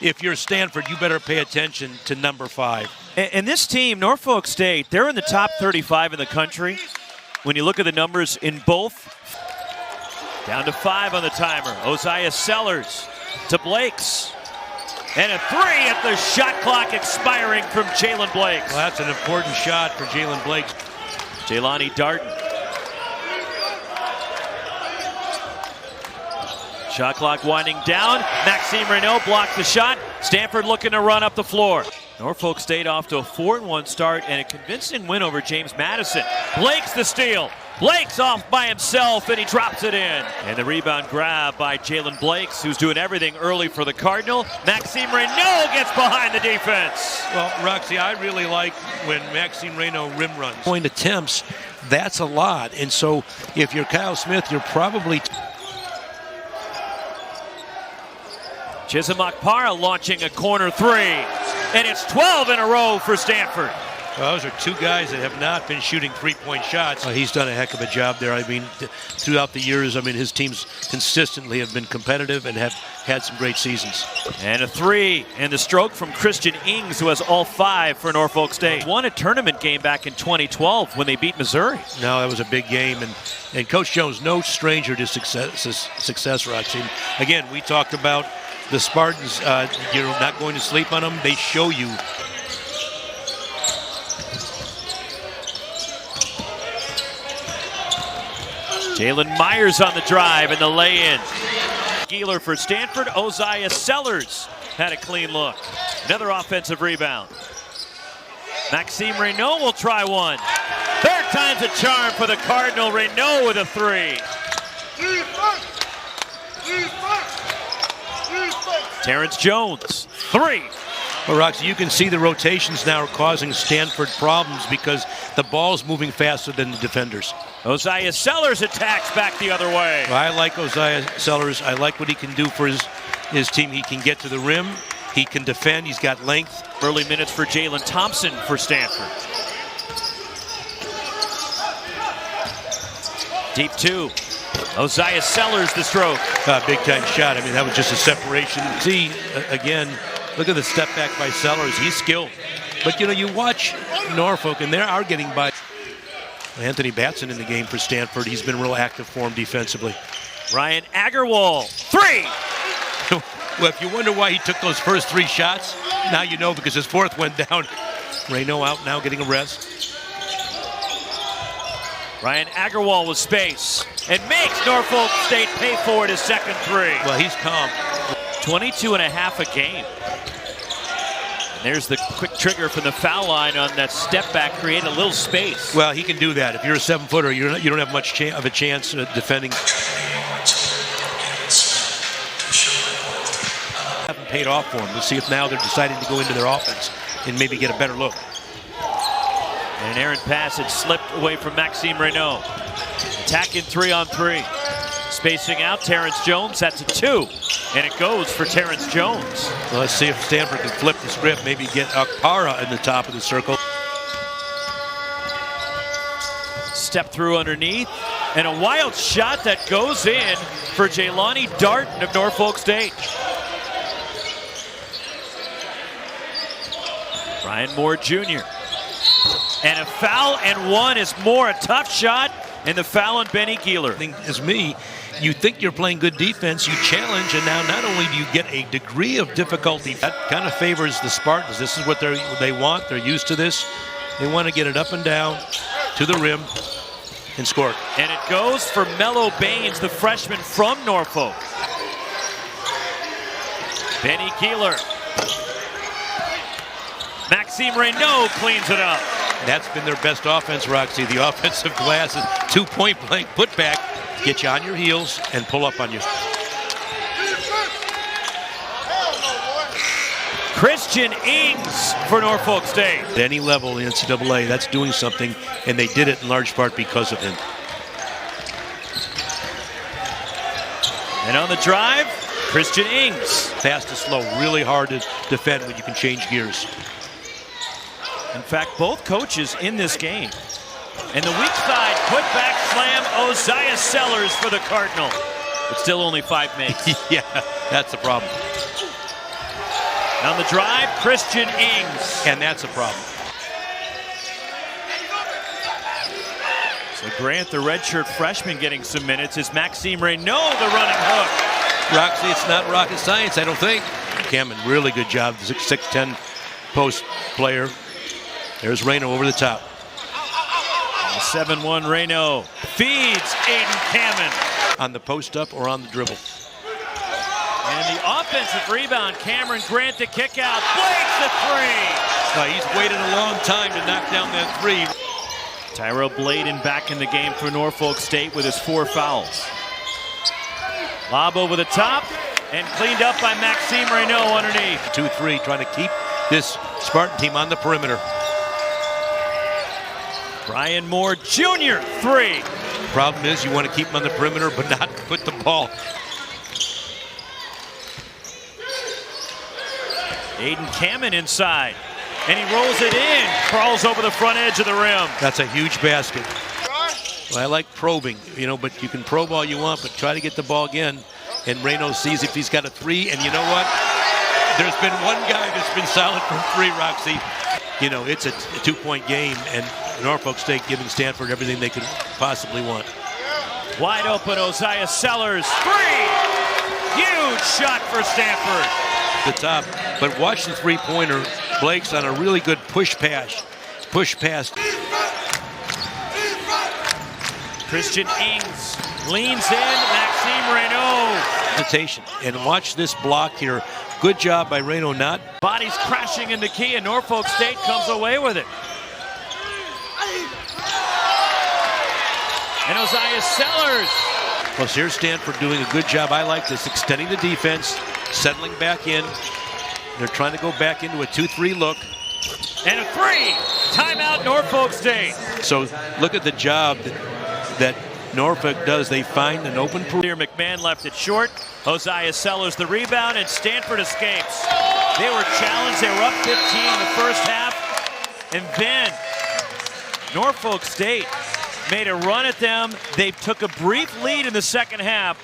if you're Stanford, you better pay attention to number 5. And this team, Norfolk State, they're in the top 35 in the country. When you look at the numbers in both, down to 5 on the timer. Oziyah Sellers to Blakes. And a 3 at the shot clock expiring from Jaylen Blakes. Well, that's an important shot for Jaylen Blakes. Jelani Darden. Shot clock winding down. Maxime Raynaud blocks the shot. Stanford looking to run up the floor. Norfolk State off to a 4-1 start and a convincing win over James Madison. Blakes the steal. Blakes off by himself, and he drops it in. And the rebound grab by Jaylen Blakes, who's doing everything early for the Cardinal. Maxime Raynaud gets behind the defense. Well, Roxy, I really like when Maxime Raynaud rim runs. Point attempts, that's a lot. And so if you're Kyle Smith, you're probably... Chizimak-Para launching a corner 3. And it's 12 in a row for Stanford. Well, those are 2 guys that have not been shooting 3-point shots. He's done a heck of a job there. I mean, throughout the years, I mean, his teams consistently have been competitive and have had some great seasons. And a 3, and the stroke from Christian Ings, who has all 5 for Norfolk State. Won a tournament game back in 2012 when they beat Missouri. No, that was a big game, and Coach Jones, no stranger to success, Roxy. Again, we talked about the Spartans. You're not going to sleep on them. They show you. Jalen Myers on the drive and the lay-in. Geeler for Stanford. Oziyah Sellers had a clean look. Another offensive rebound. Maxime Raynaud will try one. Third time's a charm for the Cardinal. Raynaud with a 3. Terrence Jones, 3. Well, Roxy, you can see the rotations now are causing Stanford problems because the ball's moving faster than the defenders. Oziyah Sellers attacks back the other way. Well, I like Oziyah Sellers. I like what he can do for his team. He can get to the rim. He can defend. He's got length. Early minutes for Jalen Thompson for Stanford. Deep 2. Oziyah Sellers the stroke. Big time shot. I mean, that was just a separation. See, again, look at the step back by Sellers. He's skilled. But, you know, you watch Norfolk, and they are getting by. Anthony Batson in the game for Stanford. He's been real active for him defensively. Ryan Agarwal, 3. Well, if you wonder why he took those first 3 shots, now you know, because his 4th went down. Raynaud out now getting a rest. Ryan Agarwal with space and makes Norfolk State pay for it his second 3. Well, he's calm. 22 and a half a game. And there's the quick trigger from the foul line on that step back, create a little space. Well, he can do that. If you're a 7-footer, you don't have much of a chance defending. Haven't paid off for him. We'll see if now they're deciding to go into their offense and maybe get a better look. And an errant pass had slipped away from Maxime Raynaud. Attacking 3-on-3. Spacing out, Terrence Jones, that's a 2. And it goes for Terrence Jones. Well, let's see if Stanford can flip the script, maybe get Akpara in the top of the circle. Step through underneath, and a wild shot that goes in for Jelani Darden of Norfolk State. Brian Moore Jr. And a foul and 1 is more. A tough shot, and the foul on Benny Geeler. As me, you think you're playing good defense, you challenge, and now not only do you get a degree of difficulty, that kind of favors the Spartans. This is what they want. They're used to this. They want to get it up and down to the rim and score. And it goes for Mello Baines, the freshman from Norfolk. Benny Geeler. Maxime Raynaud cleans it up. That's been their best offense, Roxy. The offensive glass is 2-point blank putback. Get you on your heels and pull up on you. Christian Ings for Norfolk State. At any level in the NCAA, that's doing something, and they did it in large part because of him. And on the drive, Christian Ings. Fast to slow, really hard to defend when you can change gears. In fact, both coaches in this game. And the weak side put-back slam, Oziyah Sellers for the Cardinal. But still only 5 makes. Yeah, that's the problem. On the drive, Christian Ings. And that's a problem. So Grant, the redshirt freshman, getting some minutes. Is Maxime Raynaud the running hook? Roxy, it's not rocket science, I don't think. Cameron, really good job. The 6'10" post player. There's Raynaud over the top. 7-1 Raynaud feeds Aiden Cameron. On the post up or on the dribble. And the offensive rebound, Cameron Grant to kick out. Blakes the three. He's waited a long time to knock down that three. Tyrell Bladen back in the game for Norfolk State with his 4 fouls. Lob over the top and cleaned up by Maxime Raynaud underneath. 2-3, trying to keep this Spartan team on the perimeter. Brian Moore Jr. 3. Problem is you want to keep them on the perimeter but not put the ball. Aiden Cameron inside. And he rolls it in. Crawls over the front edge of the rim. That's a huge basket. Well, I like probing, but you can probe all you want, but try to get the ball again. And Raynaud sees if he's got a 3, and you know what? There's been one guy that's been solid from 3, Roxy. It's a 2-point game, and Norfolk State giving Stanford everything they could possibly want. Wide open, Oziyah Sellers, 3! Huge shot for Stanford. The top, but watch the three-pointer. Blakes on a really good push pass. Christian Ings leans in, Maxime Raynaud. Hesitation, and watch this block here. Good job by Raynaud, not. Bodies crashing in the key, and Norfolk State comes away with it. And Oziyah Sellers. Well, here's Stanford doing a good job. I like this, extending the defense, settling back in. They're trying to go back into a 2-3 look. And a 3! Timeout, Norfolk State. So look at the job that Norfolk does. They find an open pool. Here, McMahon left it short. Oziyah Sellers the rebound, and Stanford escapes. They were challenged. They were up 15 in the first half. And then Norfolk State made a run at them. They took a brief lead in the second half.